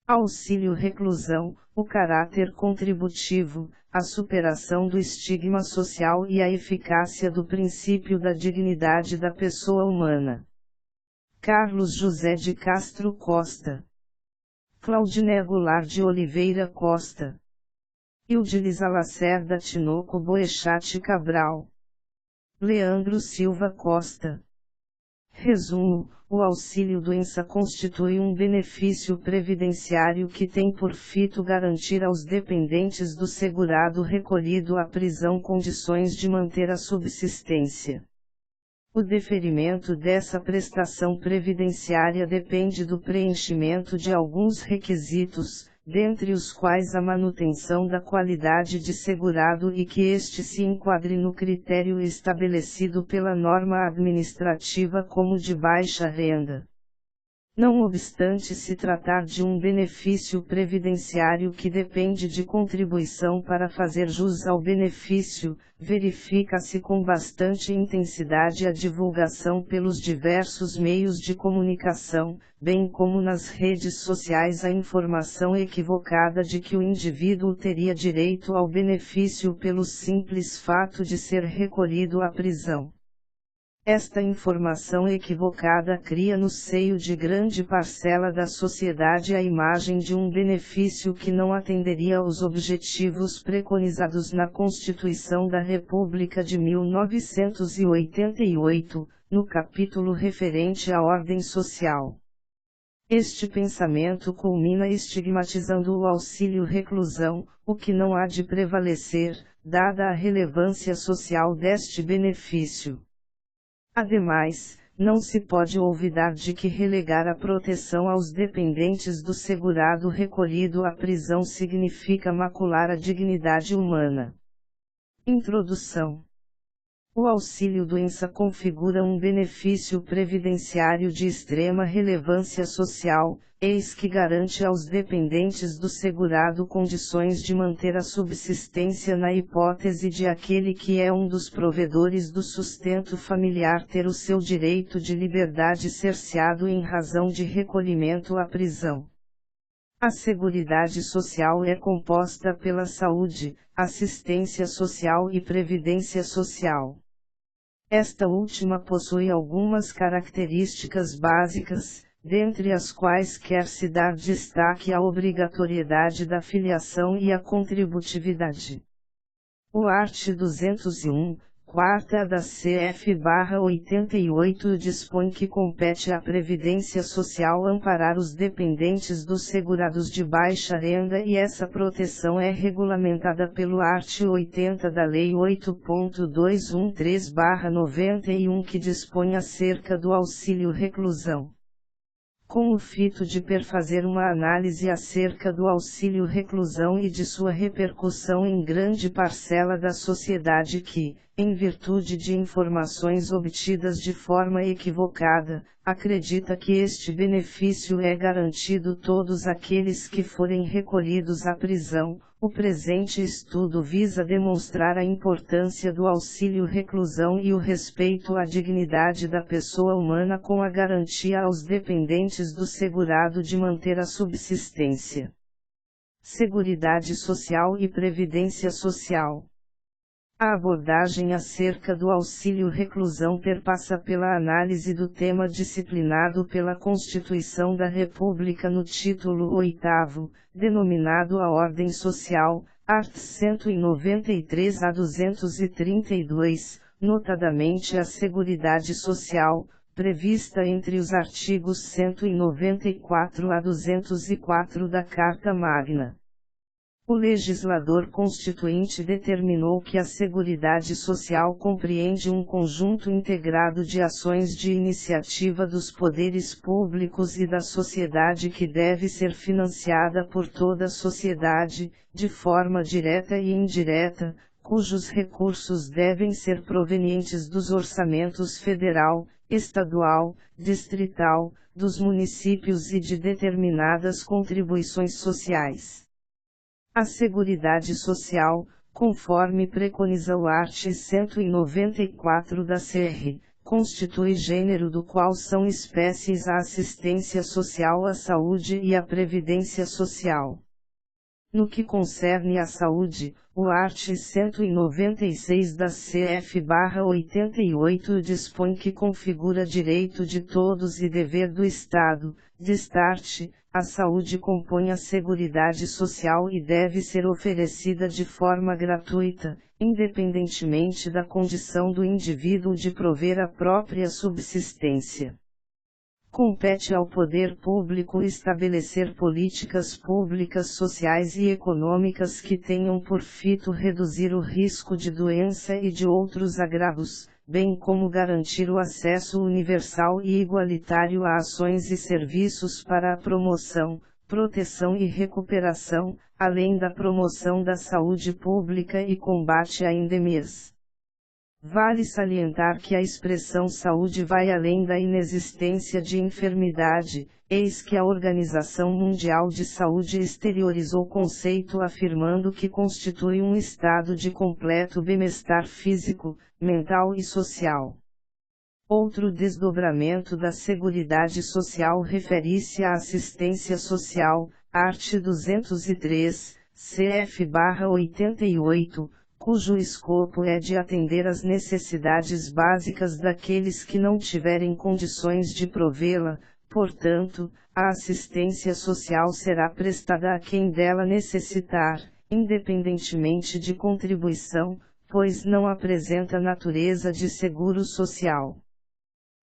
Auxílio reclusão, o caráter contributivo, a superação do estigma social e a eficácia do princípio da dignidade da pessoa humana. Carlos José de Castro Costa. Claudiné Goulart de Oliveira Costa. Ildilis Lacerda Tinoco Boechat Cabral. Leandro Silva Costa. Resumo: o auxílio-doença constitui um benefício previdenciário que tem por fito garantir aos dependentes do segurado recolhido à prisão condições de manter a subsistência. O deferimento dessa prestação previdenciária depende do preenchimento de alguns requisitos, dentre os quais a manutenção da qualidade de segurado e que este se enquadre no critério estabelecido pela norma administrativa como de baixa renda. Não obstante se tratar de um benefício previdenciário que depende de contribuição para fazer jus ao benefício, verifica-se com bastante intensidade a divulgação pelos diversos meios de comunicação, bem como nas redes sociais a informação equivocada de que o indivíduo teria direito ao benefício pelo simples fato de ser recolhido à prisão. Esta informação equivocada cria no seio de grande parcela da sociedade a imagem de um benefício que não atenderia aos objetivos preconizados na Constituição da República de 1988, no capítulo referente à ordem social. Este pensamento culmina estigmatizando o auxílio-reclusão, o que não há de prevalecer, dada a relevância social deste benefício. Ademais, não se pode olvidar de que relegar a proteção aos dependentes do segurado recolhido à prisão significa macular a dignidade humana. Introdução. O auxílio-doença configura um benefício previdenciário de extrema relevância social, eis que garante aos dependentes do segurado condições de manter a subsistência na hipótese de aquele que é um dos provedores do sustento familiar ter o seu direito de liberdade cerceado em razão de recolhimento à prisão. A Seguridade Social é composta pela saúde, assistência social e previdência social. Esta última possui algumas características básicas, dentre as quais quer-se dar destaque à obrigatoriedade da filiação e à contributividade. O art. 201, quarta da CF/88 dispõe que compete à Previdência Social amparar os dependentes dos segurados de baixa renda e essa proteção é regulamentada pelo art. 80 da Lei 8.213/91 que dispõe acerca do auxílio-reclusão. Com o fito de perfazer uma análise acerca do auxílio-reclusão e de sua repercussão em grande parcela da sociedade que, em virtude de informações obtidas de forma equivocada, acredita que este benefício é garantido a todos aqueles que forem recolhidos à prisão, o presente estudo visa demonstrar a importância do auxílio-reclusão e o respeito à dignidade da pessoa humana com a garantia aos dependentes do segurado de manter a subsistência. Seguridade Social e Previdência Social. A abordagem acerca do auxílio-reclusão perpassa pela análise do tema disciplinado pela Constituição da República no título 8º, denominado a Ordem Social, art. 193 a 232, notadamente a Seguridade Social, prevista entre os artigos 194 a 204 da Carta Magna. O legislador constituinte determinou que a Seguridade Social compreende um conjunto integrado de ações de iniciativa dos poderes públicos e da sociedade que deve ser financiada por toda a sociedade, de forma direta e indireta, cujos recursos devem ser provenientes dos orçamentos federal, estadual, distrital, dos municípios e de determinadas contribuições sociais. A Seguridade Social, conforme preconiza o art. 194 da CR, constitui gênero do qual são espécies a assistência social, a saúde e a previdência social. No que concerne à saúde, o art. 196 da CF/88 dispõe que configura direito de todos e dever do Estado. Destarte, a saúde compõe a Seguridade Social e deve ser oferecida de forma gratuita, independentemente da condição do indivíduo de prover a própria subsistência. Compete ao poder público estabelecer políticas públicas sociais e econômicas que tenham por fito reduzir o risco de doença e de outros agravos, bem como garantir o acesso universal e igualitário a ações e serviços para a promoção, proteção e recuperação, além da promoção da saúde pública e combate a endemias. Vale salientar que a expressão saúde vai além da inexistência de enfermidade, eis que a Organização Mundial de Saúde exteriorizou o conceito afirmando que constitui um estado de completo bem-estar físico, mental e social. Outro desdobramento da Seguridade Social refere-se à assistência social, art. 203, CF/88, cujo escopo é de atender às necessidades básicas daqueles que não tiverem condições de provê-la. Portanto, a assistência social será prestada a quem dela necessitar, independentemente de contribuição, pois não apresenta natureza de seguro social.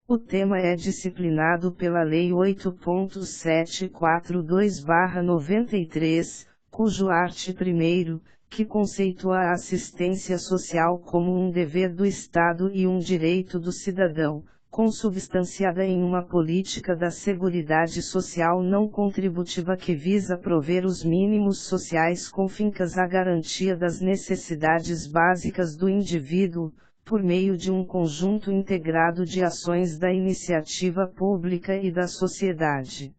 O tema é disciplinado pela Lei 8.742/93, cujo art. 1º, que conceitua a assistência social como um dever do Estado e um direito do cidadão, consubstanciada em uma política da Seguridade Social não contributiva que visa prover os mínimos sociais com fincas à garantia das necessidades básicas do indivíduo, por meio de um conjunto integrado de ações da iniciativa pública e da sociedade.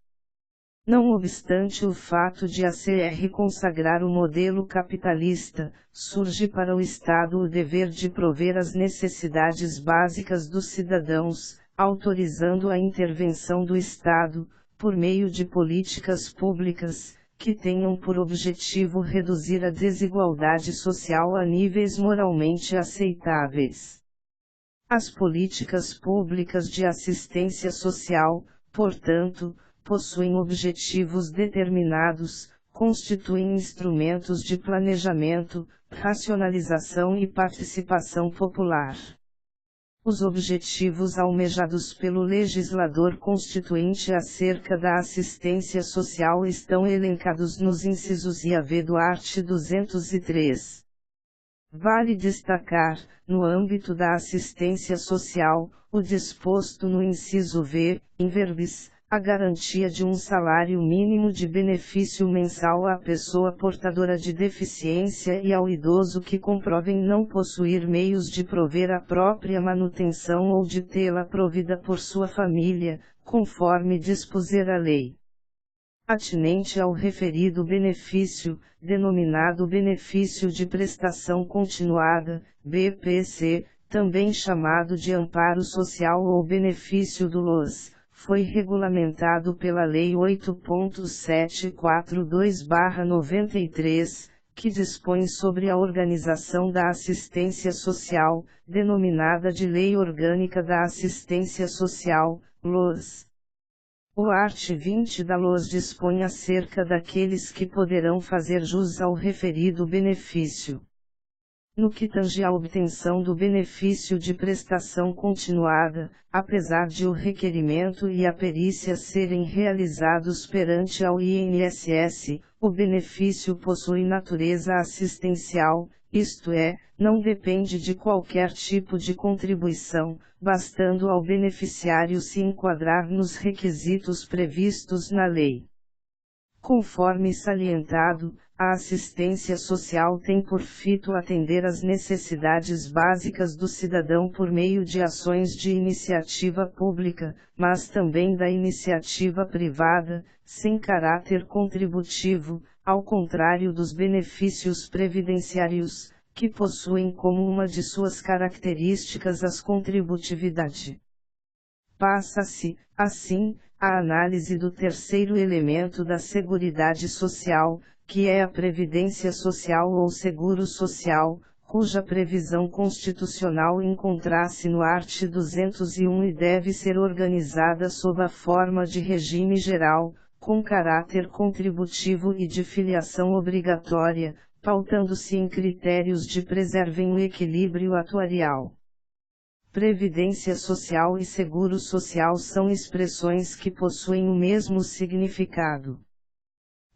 Não obstante o fato de a CR consagrar o modelo capitalista, surge para o Estado o dever de prover as necessidades básicas dos cidadãos, autorizando a intervenção do Estado, por meio de políticas públicas, que tenham por objetivo reduzir a desigualdade social a níveis moralmente aceitáveis. As políticas públicas de assistência social, portanto, possuem objetivos determinados, constituem instrumentos de planejamento, racionalização e participação popular. Os objetivos almejados pelo legislador constituinte acerca da assistência social estão elencados nos incisos I a V do art. 203. Vale destacar, no âmbito da assistência social, o disposto no inciso V, in verbis, a garantia de um salário mínimo de benefício mensal à pessoa portadora de deficiência e ao idoso que comprovem não possuir meios de prover a própria manutenção ou de tê-la provida por sua família, conforme dispuser a lei. Atinente ao referido benefício, denominado benefício de prestação continuada, BPC, também chamado de amparo social ou benefício do LOAS, foi regulamentado pela Lei 8.742/93, que dispõe sobre a organização da assistência social, denominada de Lei Orgânica da Assistência Social, LOAS. O art. 20 da LOAS dispõe acerca daqueles que poderão fazer jus ao referido benefício. No que tange à obtenção do benefício de prestação continuada, apesar de o requerimento e a perícia serem realizados perante ao INSS, o benefício possui natureza assistencial, isto é, não depende de qualquer tipo de contribuição, bastando ao beneficiário se enquadrar nos requisitos previstos na lei. Conforme salientado, a assistência social tem por fito atender às necessidades básicas do cidadão por meio de ações de iniciativa pública, mas também da iniciativa privada, sem caráter contributivo, ao contrário dos benefícios previdenciários, que possuem como uma de suas características a contributividade. Passa-se, assim, a análise do terceiro elemento da Seguridade Social, que é a Previdência Social ou Seguro Social, cuja previsão constitucional encontra-se no art. 201 e deve ser organizada sob a forma de regime geral, com caráter contributivo e de filiação obrigatória, pautando-se em critérios de preservem o equilíbrio atuarial. Previdência Social e Seguro Social são expressões que possuem o mesmo significado.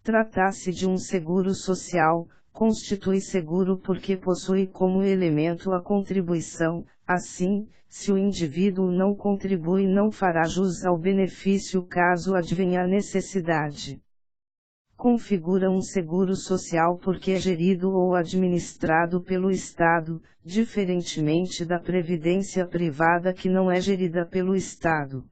Trata-se de um seguro social, constitui seguro porque possui como elemento a contribuição, assim, se o indivíduo não contribui não fará jus ao benefício caso advenha a necessidade. Configura um seguro social porque é gerido ou administrado pelo Estado, diferentemente da previdência privada que não é gerida pelo Estado.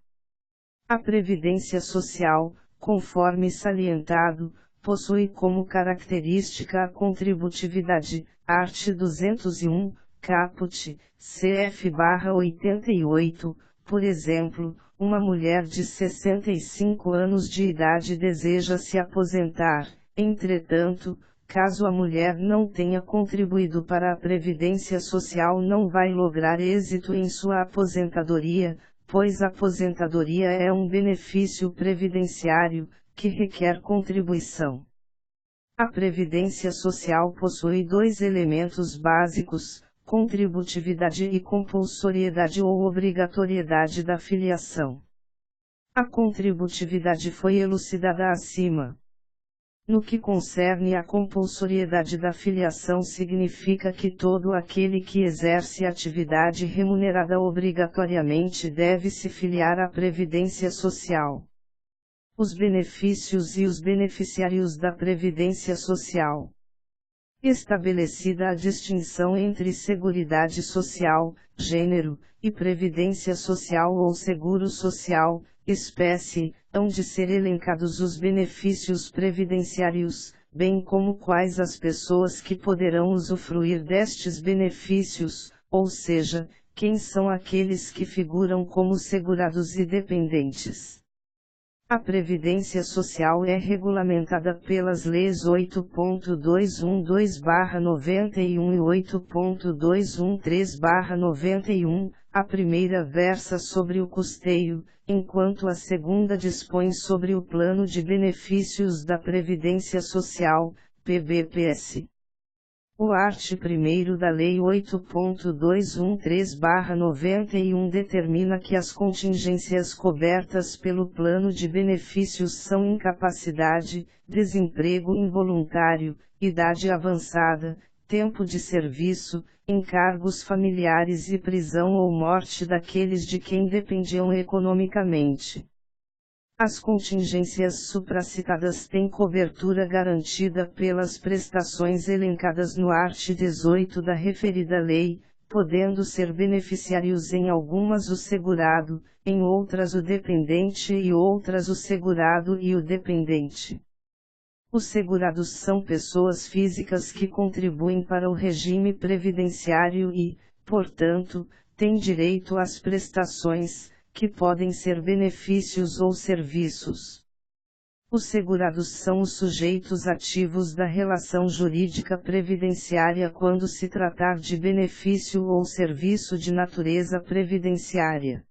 A Previdência Social, conforme salientado, possui como característica a contributividade, art. 201, caput, cf/88, por exemplo, uma mulher de 65 anos de idade deseja se aposentar, entretanto, caso a mulher não tenha contribuído para a Previdência Social não vai lograr êxito em sua aposentadoria, pois a aposentadoria é um benefício previdenciário, que requer contribuição. A Previdência Social possui dois elementos básicos, contributividade e compulsoriedade ou obrigatoriedade da filiação. A contributividade foi elucidada acima. No que concerne à compulsoriedade da filiação significa que todo aquele que exerce atividade remunerada obrigatoriamente deve se filiar à Previdência Social. Os benefícios e os beneficiários da Previdência Social. Estabelecida a distinção entre Seguridade Social, gênero, e Previdência Social ou Seguro Social, espécie, hão de ser elencados os benefícios previdenciários, bem como quais as pessoas que poderão usufruir destes benefícios, ou seja, quem são aqueles que figuram como segurados e dependentes. A Previdência Social é regulamentada pelas Leis 8.212/91 e 8.213/91, a primeira versa sobre o custeio, enquanto a segunda dispõe sobre o plano de benefícios da Previdência Social, PBPS. O art. 1º da Lei 8.213/91 determina que as contingências cobertas pelo plano de benefícios são incapacidade, desemprego involuntário, idade avançada, tempo de serviço, encargos familiares e prisão ou morte daqueles de quem dependiam economicamente. As contingências supracitadas têm cobertura garantida pelas prestações elencadas no art. 18 da referida lei, podendo ser beneficiários em algumas o segurado, em outras o dependente e outras o segurado e o dependente. Os segurados são pessoas físicas que contribuem para o regime previdenciário e, portanto, têm direito às prestações, que podem ser benefícios ou serviços. Os segurados são os sujeitos ativos da relação jurídica previdenciária quando se tratar de benefício ou serviço de natureza previdenciária.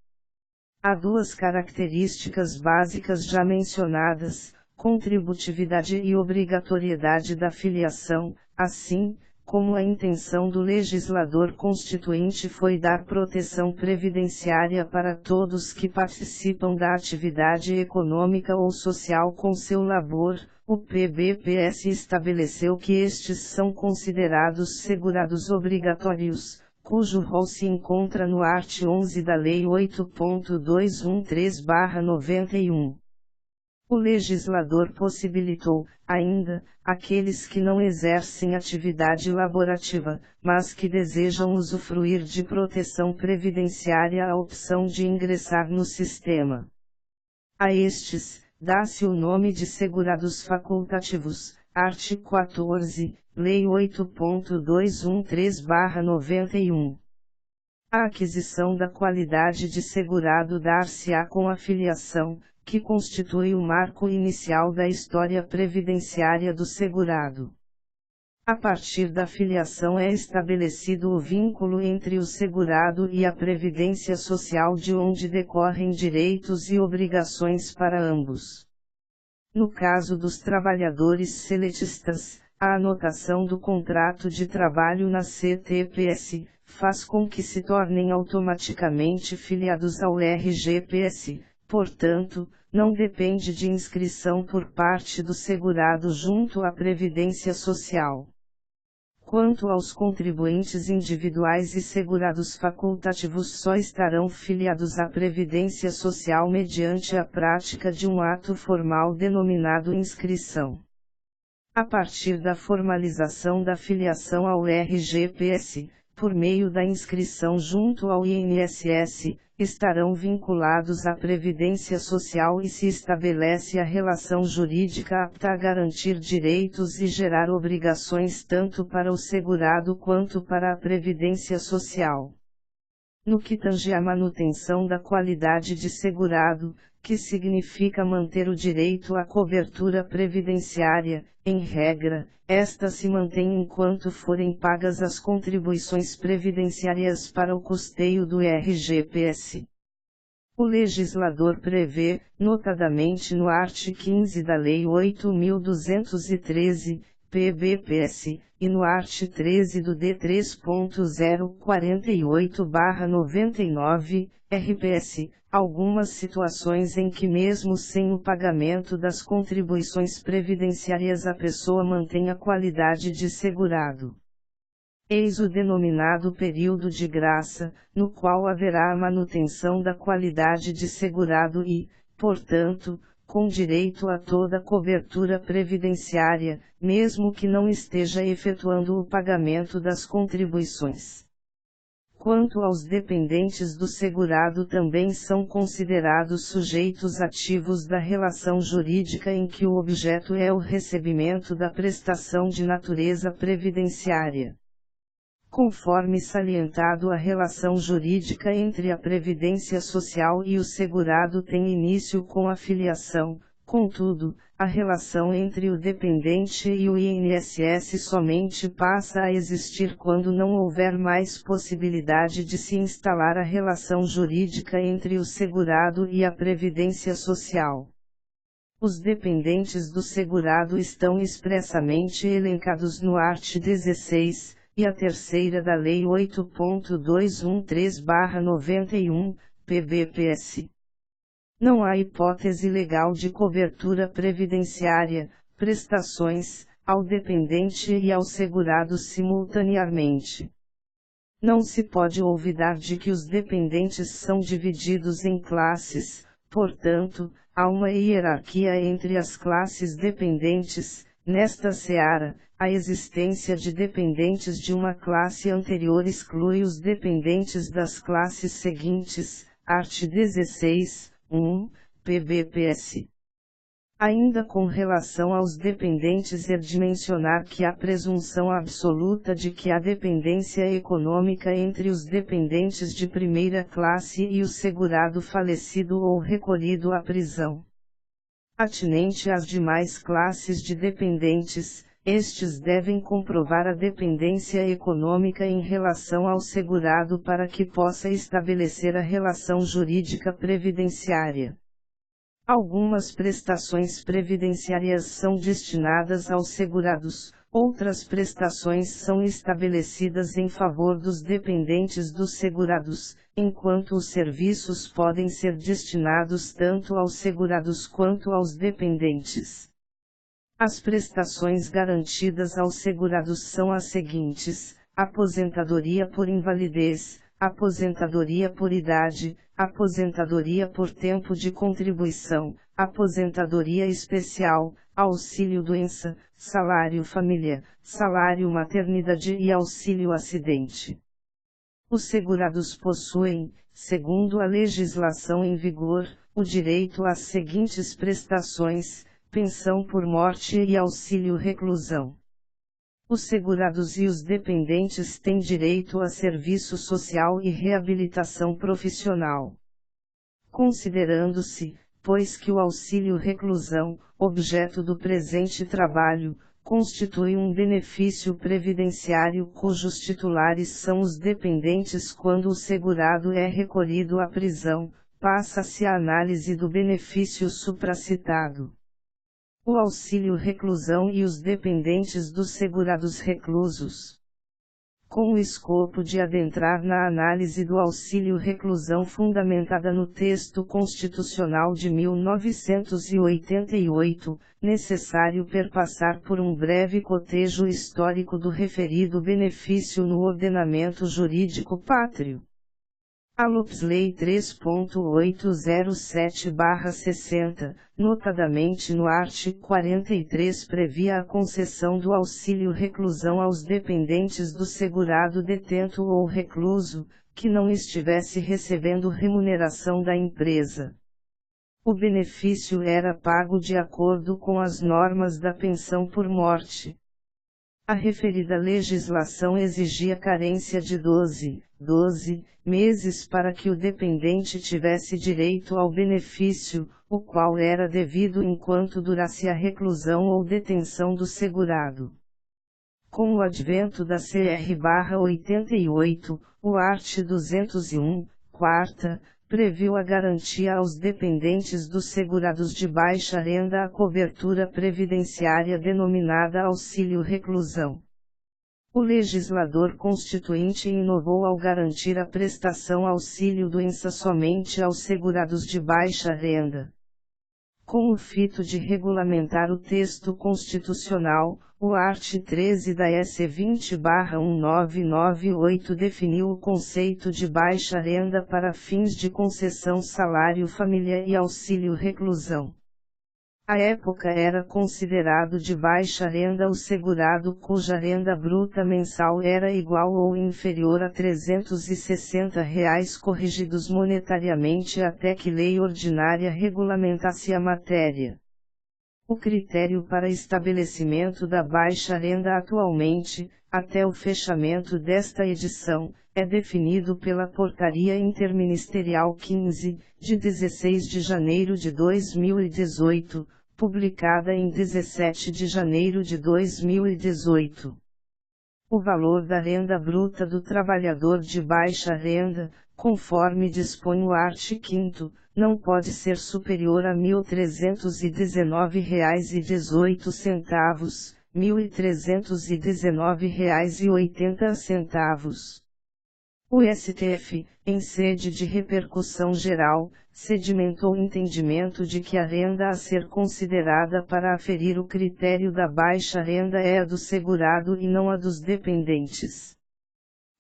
Há duas características básicas já mencionadas, contributividade e obrigatoriedade da filiação, assim, como a intenção do legislador constituinte foi dar proteção previdenciária para todos que participam da atividade econômica ou social com seu labor, o PBPS estabeleceu que estes são considerados segurados obrigatórios, cujo rol se encontra no art. 11 da Lei 8.213/91. O legislador possibilitou, ainda, aqueles que não exercem atividade laborativa, mas que desejam usufruir de proteção previdenciária a opção de ingressar no sistema. A estes, dá-se o nome de segurados facultativos, art. 14, Lei 8.213/91. A aquisição da qualidade de segurado dar-se-á com a filiação, que constitui o marco inicial da história previdenciária do segurado. A partir da filiação é estabelecido o vínculo entre o segurado e a Previdência Social, de onde decorrem direitos e obrigações para ambos. No caso dos trabalhadores seletistas, a anotação do contrato de trabalho na CTPS faz com que se tornem automaticamente filiados ao RGPS, portanto, não depende de inscrição por parte do segurado junto à Previdência Social. Quanto aos contribuintes individuais e segurados facultativos, só estarão filiados à Previdência Social mediante a prática de um ato formal denominado inscrição. A partir da formalização da filiação ao RGPS, por meio da inscrição junto ao INSS, estarão vinculados à Previdência Social e se estabelece a relação jurídica apta a garantir direitos e gerar obrigações tanto para o segurado quanto para a Previdência Social. No que tange à manutenção da qualidade de segurado, que significa manter o direito à cobertura previdenciária, em regra, esta se mantém enquanto forem pagas as contribuições previdenciárias para o custeio do RGPS. O legislador prevê, notadamente no art. 15 da Lei 8.213, PBPS, e no art. 13 do D3.048/99, RPS, algumas situações em que mesmo sem o pagamento das contribuições previdenciárias a pessoa mantém a qualidade de segurado. Eis o denominado período de graça, no qual haverá a manutenção da qualidade de segurado e, portanto, com direito a toda cobertura previdenciária, mesmo que não esteja efetuando o pagamento das contribuições. Quanto aos dependentes do segurado, também são considerados sujeitos ativos da relação jurídica em que o objeto é o recebimento da prestação de natureza previdenciária. Conforme salientado, a relação jurídica entre a Previdência Social e o segurado tem início com a filiação, contudo, a relação entre o dependente e o INSS somente passa a existir quando não houver mais possibilidade de se instalar a relação jurídica entre o segurado e a Previdência Social. Os dependentes do segurado estão expressamente elencados no art. 16, e a terceira da Lei 8.213/91, PBPS. Não há hipótese legal de cobertura previdenciária, prestações, ao dependente e ao segurado simultaneamente. Não se pode olvidar de que os dependentes são divididos em classes, portanto, há uma hierarquia entre as classes dependentes. Nesta seara, a existência de dependentes de uma classe anterior exclui os dependentes das classes seguintes, art. 16, 1, PBPS. Ainda com relação aos dependentes, é de mencionar que há presunção absoluta de que há dependência econômica entre os dependentes de primeira classe e o segurado falecido ou recolhido à prisão. Atinente às demais classes de dependentes, estes devem comprovar a dependência econômica em relação ao segurado para que possa estabelecer a relação jurídica previdenciária. Algumas prestações previdenciárias são destinadas aos segurados, outras prestações são estabelecidas em favor dos dependentes dos segurados, enquanto os serviços podem ser destinados tanto aos segurados quanto aos dependentes. As prestações garantidas aos segurados são as seguintes: aposentadoria por invalidez, aposentadoria por idade, aposentadoria por tempo de contribuição, aposentadoria especial, auxílio-doença, salário-família, salário-maternidade e auxílio-acidente. Os segurados possuem, segundo a legislação em vigor, o direito às seguintes prestações: pensão por morte e auxílio reclusão. Os segurados e os dependentes têm direito a serviço social e reabilitação profissional. Considerando-se, pois que o auxílio reclusão, objeto do presente trabalho, constitui um benefício previdenciário cujos titulares são os dependentes quando o segurado é recolhido à prisão, passa-se a análise do benefício supracitado. O auxílio reclusão e os dependentes dos segurados reclusos. Com o escopo de adentrar na análise do auxílio reclusão fundamentada no texto constitucional de 1988, necessário perpassar por um breve cotejo histórico do referido benefício no ordenamento jurídico pátrio. A Lei 3.807/60, notadamente no artigo 43, previa a concessão do auxílio reclusão aos dependentes do segurado detento ou recluso, que não estivesse recebendo remuneração da empresa. O benefício era pago de acordo com as normas da pensão por morte. A referida legislação exigia carência de 12 meses para que o dependente tivesse direito ao benefício, o qual era devido enquanto durasse a reclusão ou detenção do segurado. Com o advento da CR/88, o art. 201, quarta, previu a garantia aos dependentes dos segurados de baixa renda a cobertura previdenciária denominada auxílio reclusão. O legislador constituinte inovou ao garantir a prestação auxílio-doença somente aos segurados de baixa renda. Com o fito de regulamentar o texto constitucional, o art. 13 da S. 20/1998 definiu o conceito de baixa renda para fins de concessão salário-família e auxílio reclusão. À época era considerado de baixa renda o segurado cuja renda bruta mensal era igual ou inferior a R$ 360 corrigidos monetariamente até que lei ordinária regulamentasse a matéria. O critério para estabelecimento da baixa renda atualmente, até o fechamento desta edição, é definido pela Portaria Interministerial 15, de 16 de janeiro de 2018, publicada em 17 de janeiro de 2018. O valor da renda bruta do trabalhador de baixa renda, conforme dispõe o art. 5º, não pode ser superior a R$ 1.319,18, R$ 1.319,80. O STF, em sede de repercussão geral, sedimentou o entendimento de que a renda a ser considerada para aferir o critério da baixa renda é a do segurado e não a dos dependentes.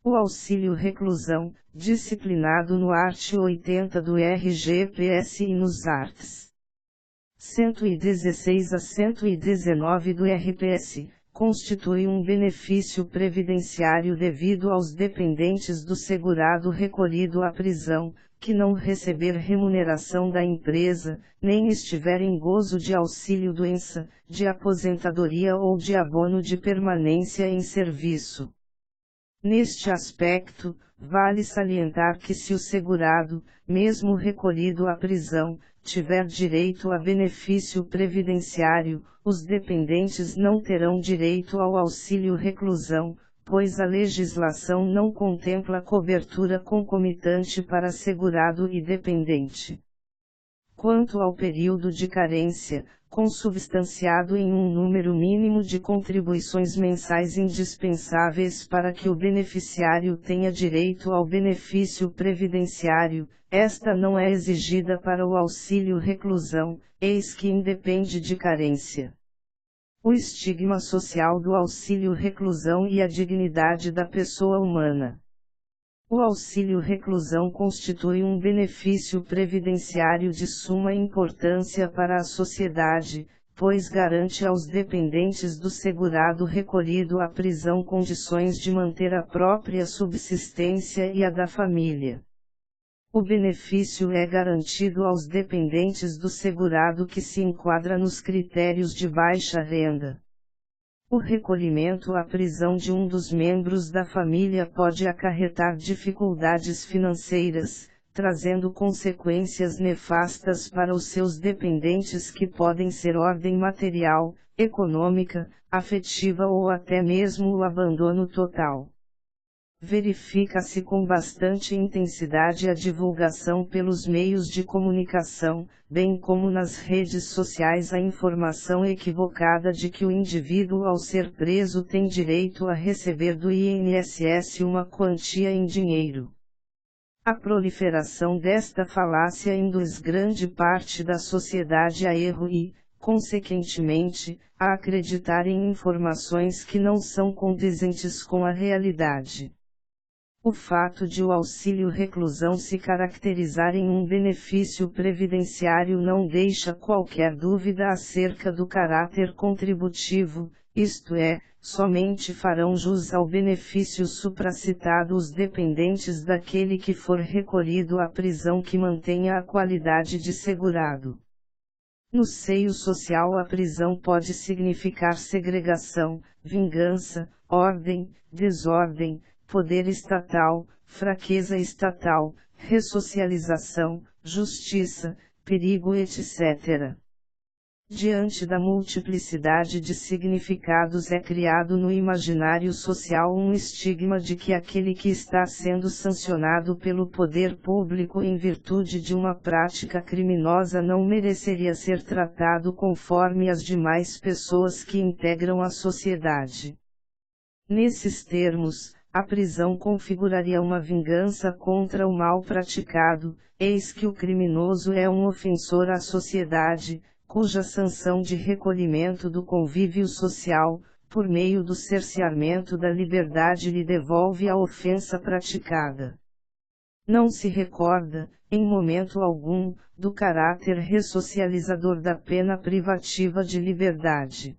O auxílio reclusão, disciplinado no art. 80 do RGPS e nos arts. 116 a 119 do RPS, constitui um benefício previdenciário devido aos dependentes do segurado recolhido à prisão, que não receber remuneração da empresa, nem estiver em gozo de auxílio-doença, de aposentadoria ou de abono de permanência em serviço. Neste aspecto, vale salientar que se o segurado, mesmo recolhido à prisão, tiver direito a benefício previdenciário, os dependentes não terão direito ao auxílio reclusão, pois a legislação não contempla cobertura concomitante para segurado e dependente. Quanto ao período de carência, consubstanciado em um número mínimo de contribuições mensais indispensáveis para que o beneficiário tenha direito ao benefício previdenciário, esta não é exigida para o auxílio reclusão, eis que independe de carência. O estigma social do auxílio reclusão e a dignidade da pessoa humana. O auxílio reclusão constitui um benefício previdenciário de suma importância para a sociedade, pois garante aos dependentes do segurado recolhido à prisão condições de manter a própria subsistência e a da família. O benefício é garantido aos dependentes do segurado que se enquadra nos critérios de baixa renda. O recolhimento à prisão de um dos membros da família pode acarretar dificuldades financeiras, trazendo consequências nefastas para os seus dependentes que podem ser ordem material, econômica, afetiva ou até mesmo o abandono total. Verifica-se com bastante intensidade a divulgação pelos meios de comunicação, bem como nas redes sociais, a informação equivocada de que o indivíduo ao ser preso tem direito a receber do INSS uma quantia em dinheiro. A proliferação desta falácia induz grande parte da sociedade a erro e, consequentemente, a acreditar em informações que não são condizentes com a realidade. O fato de o auxílio reclusão se caracterizar em um benefício previdenciário não deixa qualquer dúvida acerca do caráter contributivo, isto é, somente farão jus ao benefício supracitado os dependentes daquele que for recolhido à prisão que mantenha a qualidade de segurado. No seio social, a prisão pode significar segregação, vingança, ordem, desordem, poder estatal, fraqueza estatal, ressocialização, justiça, perigo, etc. Diante da multiplicidade de significados, é criado no imaginário social um estigma de que aquele que está sendo sancionado pelo poder público em virtude de uma prática criminosa não mereceria ser tratado conforme as demais pessoas que integram a sociedade. Nesses termos, a prisão configuraria uma vingança contra o mal praticado, eis que o criminoso é um ofensor à sociedade, cuja sanção de recolhimento do convívio social, por meio do cerceamento da liberdade, lhe devolve a ofensa praticada. Não se recorda, em momento algum, do caráter ressocializador da pena privativa de liberdade.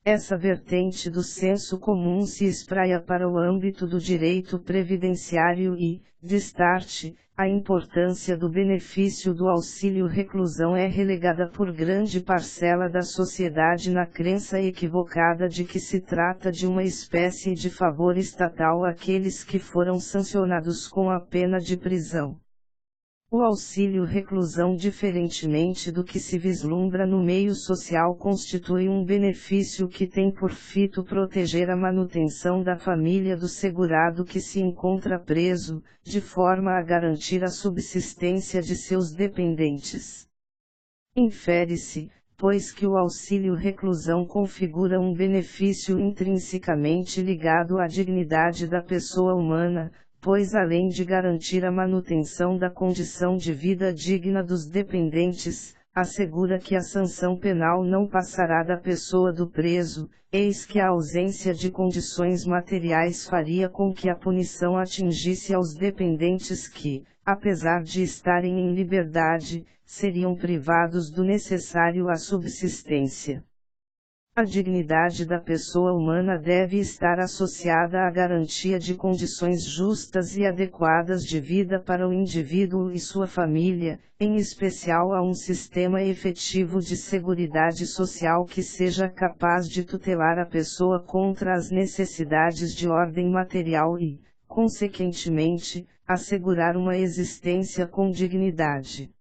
Essa vertente do senso comum se espraia para o âmbito do direito previdenciário e, destarte, a importância do benefício do auxílio reclusão é relegada por grande parcela da sociedade na crença equivocada de que se trata de uma espécie de favor estatal àqueles que foram sancionados com a pena de prisão. O auxílio reclusão, diferentemente do que se vislumbra no meio social, constitui um benefício que tem por fito proteger a manutenção da família do segurado que se encontra preso, de forma a garantir a subsistência de seus dependentes. Infere-se, pois, que o auxílio reclusão configura um benefício intrinsecamente ligado à dignidade da pessoa humana, pois além de garantir a manutenção da condição de vida digna dos dependentes, assegura que a sanção penal não passará da pessoa do preso, eis que a ausência de condições materiais faria com que a punição atingisse aos dependentes que, apesar de estarem em liberdade, seriam privados do necessário à subsistência. A dignidade da pessoa humana deve estar associada à garantia de condições justas e adequadas de vida para o indivíduo e sua família, em especial a um sistema efetivo de seguridade social que seja capaz de tutelar a pessoa contra as necessidades de ordem material e, consequentemente, assegurar uma existência com dignidade.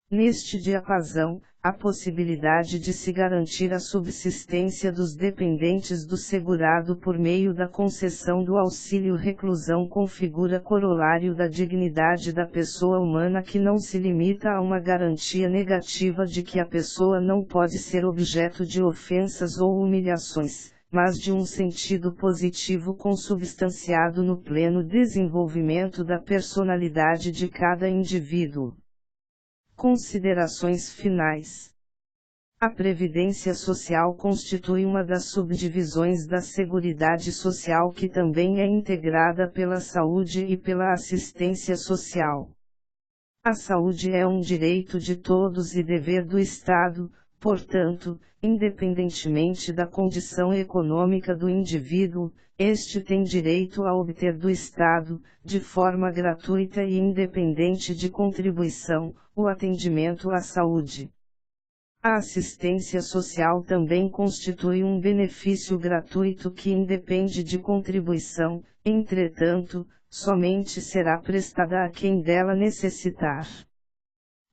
Neste diapasão, a possibilidade de se garantir a subsistência dos dependentes do segurado por meio da concessão do auxílio reclusão configura corolário da dignidade da pessoa humana, que não se limita a uma garantia negativa de que a pessoa não pode ser objeto de ofensas ou humilhações, mas de um sentido positivo consubstanciado no pleno desenvolvimento da personalidade de cada indivíduo. Considerações finais. A Previdência Social constitui uma das subdivisões da Seguridade Social, que também é integrada pela saúde e pela assistência social. A saúde é um direito de todos e dever do Estado, Portanto, independentemente da condição econômica do indivíduo, este tem direito a obter do Estado, de forma gratuita e independente de contribuição, o atendimento à saúde. A assistência social também constitui um benefício gratuito que independe de contribuição, entretanto, somente será prestada a quem dela necessitar.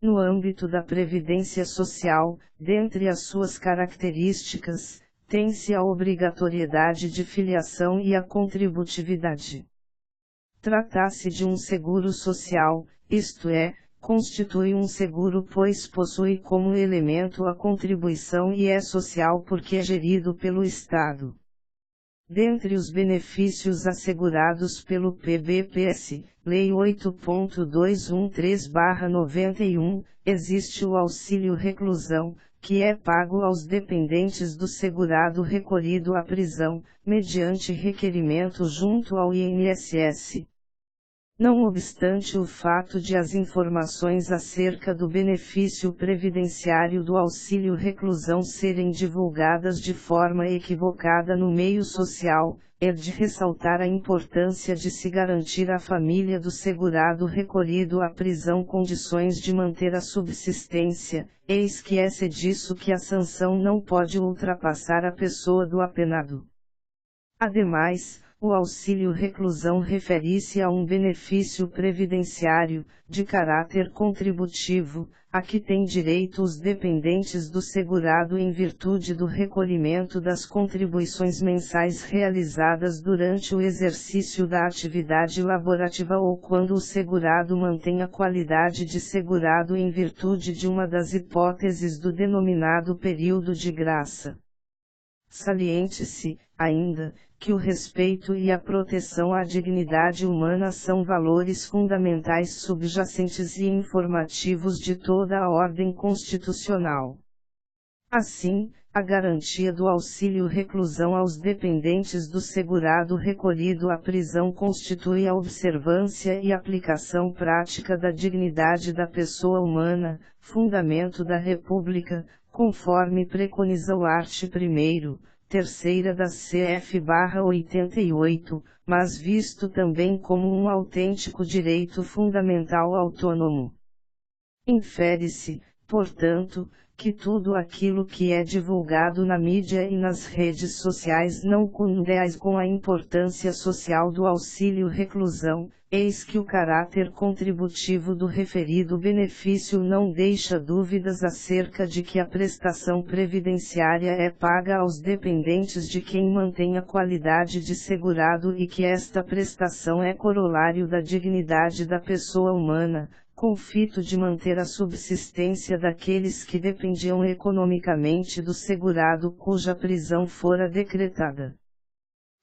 No âmbito da Previdência Social, dentre as suas características, tem-se a obrigatoriedade de filiação e a contributividade. Trata-se de um seguro social, isto é, constitui um seguro pois possui como elemento a contribuição e é social porque é gerido pelo Estado. Dentre os benefícios assegurados pelo PBPS, Lei 8.213/91, existe o auxílio reclusão, que é pago aos dependentes do segurado recolhido à prisão, mediante requerimento junto ao INSS. Não obstante o fato de as informações acerca do benefício previdenciário do auxílio reclusão serem divulgadas de forma equivocada no meio social, é de ressaltar a importância de se garantir à família do segurado recolhido à prisão condições de manter a subsistência, eis que é disso que a sanção não pode ultrapassar a pessoa do apenado. Ademais, o auxílio reclusão refere-se a um benefício previdenciário, de caráter contributivo, a que têm direito os dependentes do segurado em virtude do recolhimento das contribuições mensais realizadas durante o exercício da atividade laborativa ou quando o segurado mantém a qualidade de segurado em virtude de uma das hipóteses do denominado período de graça. Saliente-se, ainda, que o respeito e a proteção à dignidade humana são valores fundamentais subjacentes e informativos de toda a ordem constitucional. Assim, a garantia do auxílio reclusão aos dependentes do segurado recolhido à prisão constitui a observância e aplicação prática da dignidade da pessoa humana, fundamento da República, conforme preconiza o art. 1º, terceira da CF/88, mas visto também como um autêntico direito fundamental autônomo. Infere-se, portanto, que tudo aquilo que é divulgado na mídia e nas redes sociais não condiz com a importância social do auxílio reclusão, eis que o caráter contributivo do referido benefício não deixa dúvidas acerca de que a prestação previdenciária é paga aos dependentes de quem mantém a qualidade de segurado e que esta prestação é corolário da dignidade da pessoa humana, com o fito de manter a subsistência daqueles que dependiam economicamente do segurado cuja prisão fora decretada.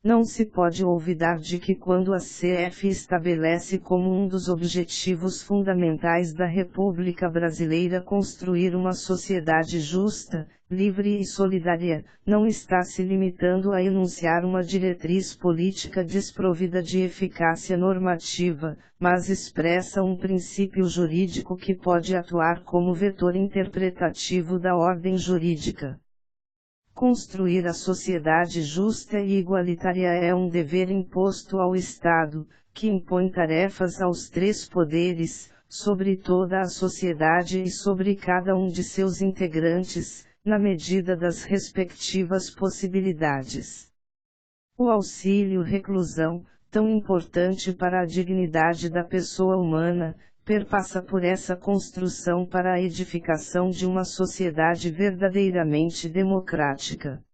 Não se pode olvidar de que quando a CF estabelece como um dos objetivos fundamentais da República Brasileira construir uma sociedade justa, livre e solidária, não está se limitando a enunciar uma diretriz política desprovida de eficácia normativa, mas expressa um princípio jurídico que pode atuar como vetor interpretativo da ordem jurídica. Construir a sociedade justa e igualitária é um dever imposto ao Estado, que impõe tarefas aos três poderes, sobre toda a sociedade e sobre cada um de seus integrantes, na medida das respectivas possibilidades. O auxílio reclusão, tão importante para a dignidade da pessoa humana, perpassa por essa construção para a edificação de uma sociedade verdadeiramente democrática.